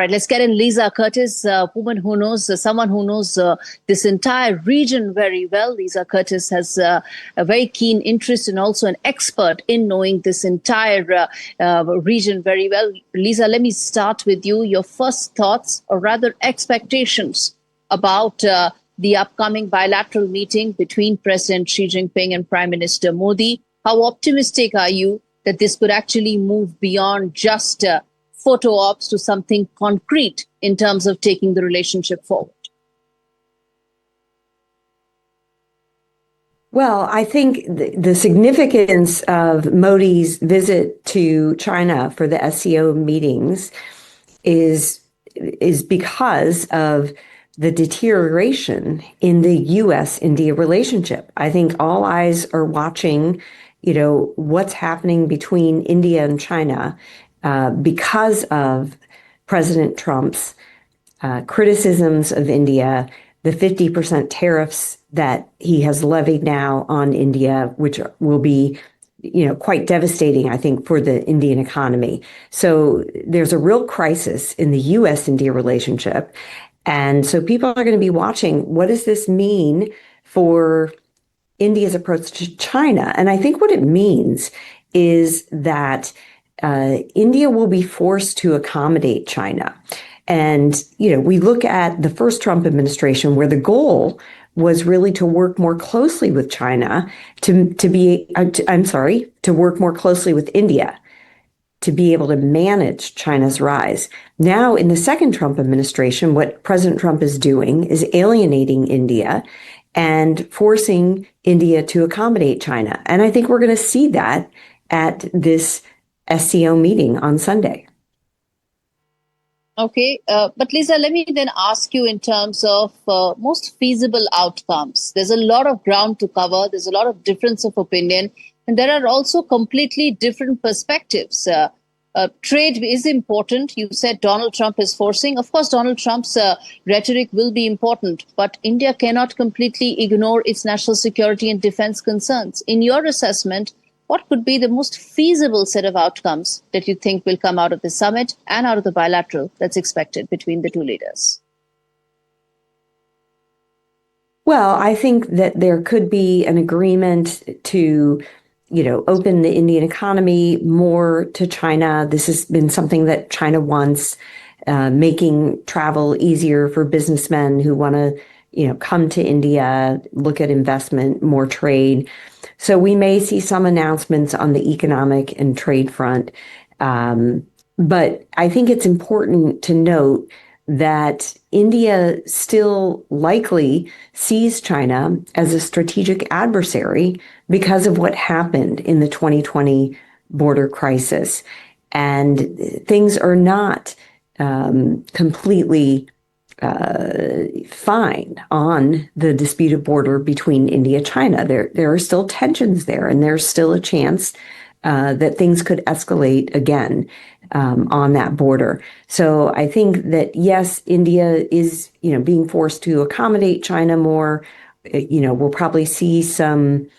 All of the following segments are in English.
Right, let's get in Lisa Curtis, woman who knows, someone who knows this entire region very well. Lisa Curtis has a very keen interest and also an expert in knowing this entire region very well. Lisa, let me start with you. Your first thoughts, or rather expectations, about the upcoming bilateral meeting between President Xi Jinping and Prime Minister Modi. How optimistic are you that this could actually move beyond just photo ops to something concrete in terms of taking the relationship forward? Well, I think the significance of Modi's visit to China for the SCO meetings is because of the deterioration in the U.S.-India relationship. I think all eyes are watching, what's happening between India and China because of President Trump's criticisms of India, the 50% tariffs that he has levied now on India, which will be, quite devastating, I think, for the Indian economy. So there's a real crisis in the U.S.-India relationship. And so people are going to be watching, what does this mean for India's approach to China? And I think what it means is that India will be forced to accommodate China. And, we look at the first Trump administration where the goal was really to work more closely with China, to work more closely with India, to be able to manage China's rise. Now, in the second Trump administration, what President Trump is doing is alienating India and forcing India to accommodate China. And I think we're going to see that at this SCO meeting on Sunday. Okay, but Lisa, let me then ask you in terms of most feasible outcomes. There's a lot of ground to cover. There's a lot of difference of opinion. And there are also completely different perspectives. Trade is important. You said Donald Trump is forcing. Of course, Donald Trump's rhetoric will be important, but India cannot completely ignore its national security and defense concerns. In your assessment, what could be the most feasible set of outcomes that you think will come out of the summit and out of the bilateral that's expected between the two leaders? Well, I think that there could be an agreement to, open the Indian economy more to China. This has been something that China wants, making travel easier for businessmen who want to, come to India, look at investment, more trade. So we may see some announcements on the economic and trade front. But I think it's important to note that India still likely sees China as a strategic adversary because of what happened in the 2020 border crisis. And things are not completely fine on the disputed border between India and China. There are still tensions there, and there's still a chance that things could escalate again on that border. So I think that, yes, India is, being forced to accommodate China more. We'll probably see some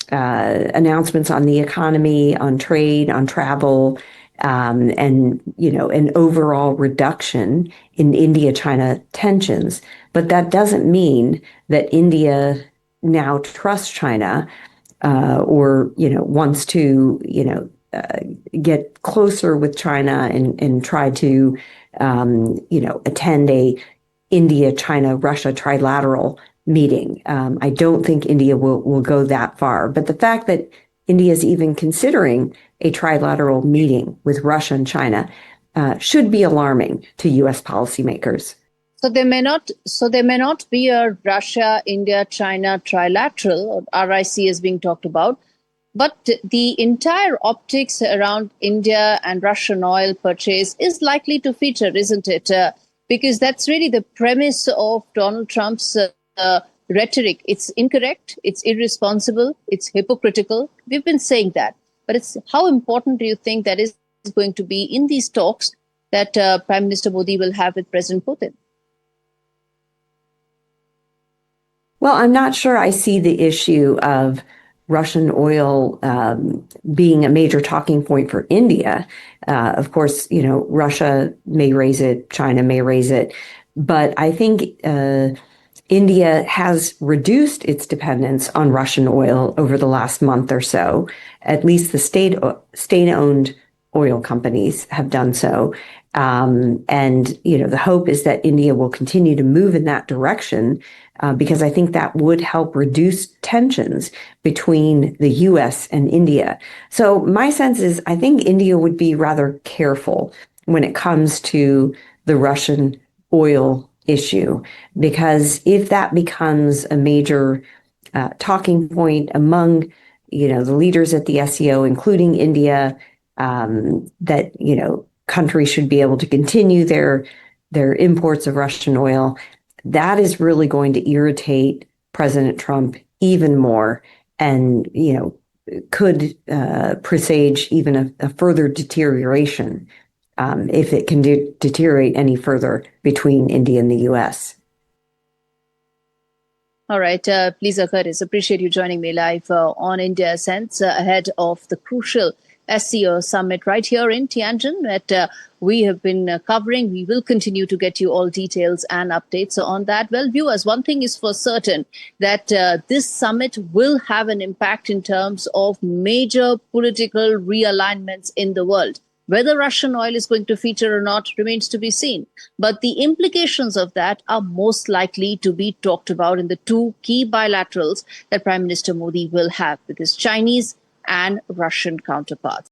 announcements on the economy, on trade, on travel, and, an overall reduction in India-China tensions. But that doesn't mean that India now trusts China or, wants to, get closer with China and try to, attend a India-China-Russia trilateral meeting. I don't think India will go that far. But the fact that India is even considering a trilateral meeting with Russia and China should be alarming to U.S. policymakers. So there may not be a Russia, India, China trilateral, or RIC is being talked about, but the entire optics around India and Russian oil purchase is likely to feature, isn't it? Because that's really the premise of Donald Trump's rhetoric. It's incorrect, it's irresponsible, it's hypocritical. We've been saying that. But how important do you think that is going to be in these talks that Prime Minister Modi will have with President Putin? Well, I'm not sure I see the issue of Russian oil being a major talking point for India. Of course, Russia may raise it, China may raise it, but I think India has reduced its dependence on Russian oil over the last month or so. At least the state-owned oil companies have done so. And the hope is that India will continue to move in that direction because I think that would help reduce tensions between the U.S. and India. So my sense is I think India would be rather careful when it comes to the Russian oil issue, because if that becomes a major talking point among the leaders at the SCO, including India, that countries should be able to continue their imports of Russian oil, that is really going to irritate President Trump even more, and could presage even a further deterioration if it can deteriorate any further between India and the U.S. All right, Lisa Curtis, appreciate you joining me live on India Sense ahead of the crucial SCO summit right here in Tianjin that we have been covering. We will continue to get you all details and updates on that. Well, viewers, one thing is for certain, that this summit will have an impact in terms of major political realignments in the world. Whether Russian oil is going to feature or not remains to be seen. But the implications of that are most likely to be talked about in the two key bilaterals that Prime Minister Modi will have with his Chinese and Russian counterparts.